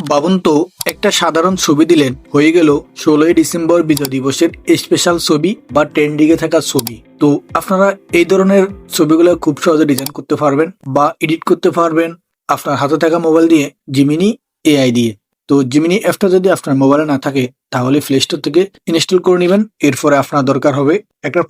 ভাবুন তো, একটা সাধারণ ছবি দিলেন, হয়ে গেল 16ই ডিসেম্বর বিজয় দিবসের স্পেশাল ছবি বা ট্রেন্ডিংয়ে থাকা ছবি। তো আপনারা এই ধরনের ছবিগুলো খুব সহজে ডিজাইন করতে পারবেন বা এডিট করতে পারবেন আপনার হাতে থাকা মোবাইল দিয়ে, জিমিনি এআই দিয়ে। তো জিমিনি অ্যাপটা যদি আপনার মোবাইলে না থাকে তাহলে প্লে স্টোর থেকে ইনস্টল করে নেবেন। এরপরে আপনার দরকার হবে একটা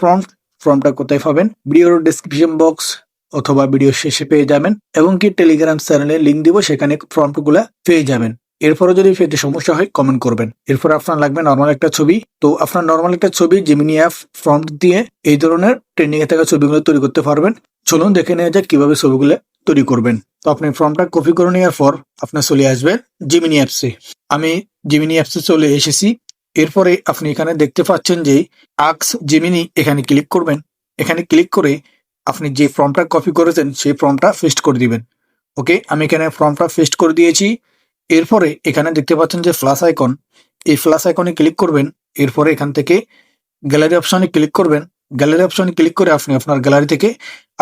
ফর্মটা কোথায় পাবেন? ভিডিওর ডেসক্রিপশন বক্স অথবা ভিডিও শেষে পেয়ে যাবেন, এবং কি টেলিগ্রাম চ্যানেলে লিঙ্ক দিব, সেখানে প্রম্পটগুলা পেয়ে যাবেন। এরপরে যদি পেতে সমস্যা হয় কমেন্ট করবেন। এরপর আপনার লাগবে নর্মাল একটা ছবি। তো আপনার নর্মাল একটা ছবি জিমিনি অ্যাপ প্রম্পট দিয়ে এই ধরনের ট্রেন্ডিং এ থাকা ছবিগুলো তৈরি করতে পারবেন। চলুন দেখে নেওয়া যাক কিভাবে ছবিগুলো তৈরি করবেন। তো আপনি ফর্মটা কপি করে নেওয়ার পর আপনার চলে আসবে জিমিনি অ্যাপসে। আমি জিমিনি অ্যাপসে চলে এসেছি। এরপরে আপনি এখানে দেখতে পাচ্ছেন যে আক্স জিমিনি, এখানে ক্লিক করবেন। এখানে ক্লিক করে আপনি যে ফর্মটা কপি করেছেন সেই ফর্মটা পেস্ট করে দিবেন। ওকে, আমি এখানে ফর্মটা পেস্ট করে দিয়েছি। এরপরে এখানে দেখতে পাচ্ছেন যে প্লাস আইকন, এই প্লাস আইকনে ক্লিক করবেন। এরপরে এখান থেকে গ্যালারি অপশনে ক্লিক করবেন। গ্যালারি অপশনে ক্লিক করে আপনি আপনার গ্যালারি থেকে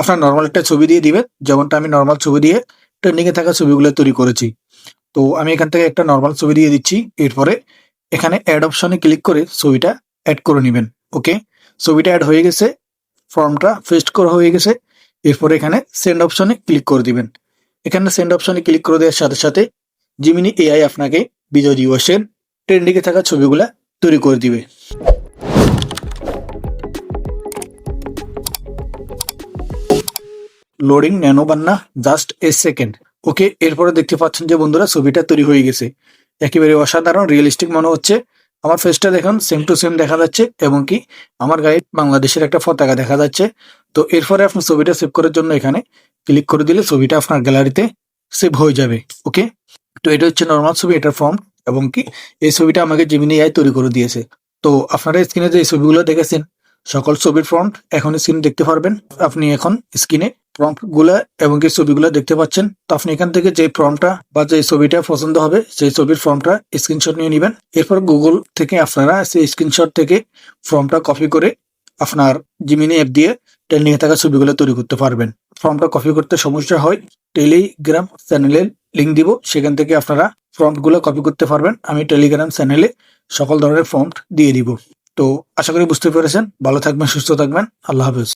আপনার নর্মাল একটা ছবি দিয়ে দিবেন, যেমনটা আমি নর্মাল ছবি দিয়ে ট্রেন্ডিং এ থাকা ছবিগুলো তৈরি করেছি। তো আমি এখান থেকে একটা নর্মাল ছবি দিয়ে দিচ্ছি। এরপরে এখানে অ্যাড অপশনে ক্লিক করে ছবিটা অ্যাড করে নেবেন। ওকে, ছবিটা অ্যাড হয়ে গেছে, ফর্মটা পেস্ট করা হয়ে গেছে। এরপরে এখানে সেন্ড অপশনে ক্লিক করে দিবেন। এখানে সেন্ড অপশনে ক্লিক করে দেওয়ার সাথে সাথে জিমিনি এআই আপনাকে বিজয় দিবসের ট্রেন্ডিং এ থাকা ছবিগুলা তৈরি করে দিবে। লোডিং ন্যানো বান্না জাস্ট এ সেকেন্ড। ওকে, এরপরে দেখতে পাচ্ছেন যে বন্ধুরা ছবিটা তৈরি হয়ে গেছে। একেবারে অসাধারণ রিয়েলিস্টিক মনে হচ্ছে। আমার ফেসটা দেখুন, সেম টু সেম দেখা যাচ্ছে, এবং কি আমার গায়ে বাংলাদেশের একটা পতাকা দেখা যাচ্ছে। তো এরপরে আপনি ছবিটা সেভ করার জন্য এখানে ক্লিক করে দিলে ছবিটা আপনার গ্যালারিতে সেভ হয়ে যাবে। ওকে, তো এটা হচ্ছে নর্মাল ছবি, এটার ফর্ম, এবং কি এই ছবিটা আমাকে জিমিনি এআই তৈরি করে দিয়েছে। তো আপনারা স্ক্রিনে যে এই ছবিগুলো দেখেছেন সকল ছবির ফ্রন্ট এখন স্ক্রিনে দেখতে পারবেন। আপনি এখন স্ক্রিনে প্রম্পট গুলা এবং কি ছবিগুলো দেখতে পাচ্ছেন। তো আপনি এখান থেকে যে প্রম্পটটা বা যে ছবিটা পছন্দ হবে সেই ছবির ফর্মটা স্ক্রিনশট নিয়ে নেবেন। এরপর গুগল থেকে আপনারা সেই স্ক্রিনশট থেকে ফর্মটা কপি করে আপনার জিমিনি অ্যাপ দিয়ে ট্রেন্ডিং এ থাকা ছবিগুলো তৈরি করতে পারবেন। ফর্মটা কপি করতে সমস্যা হয়, টেলিগ্রাম চ্যানেলের লিঙ্ক দিব, সেখান থেকে আপনারা ফর্মট গুলো কপি করতে পারবেন। আমি টেলিগ্রাম চ্যানেলে সকল ধরনের ফর্মট দিয়ে দিব। তো আশা করি বুঝতে পেরেছেন। ভালো থাকবেন, সুস্থ থাকবেন। আল্লাহ হাফেজ।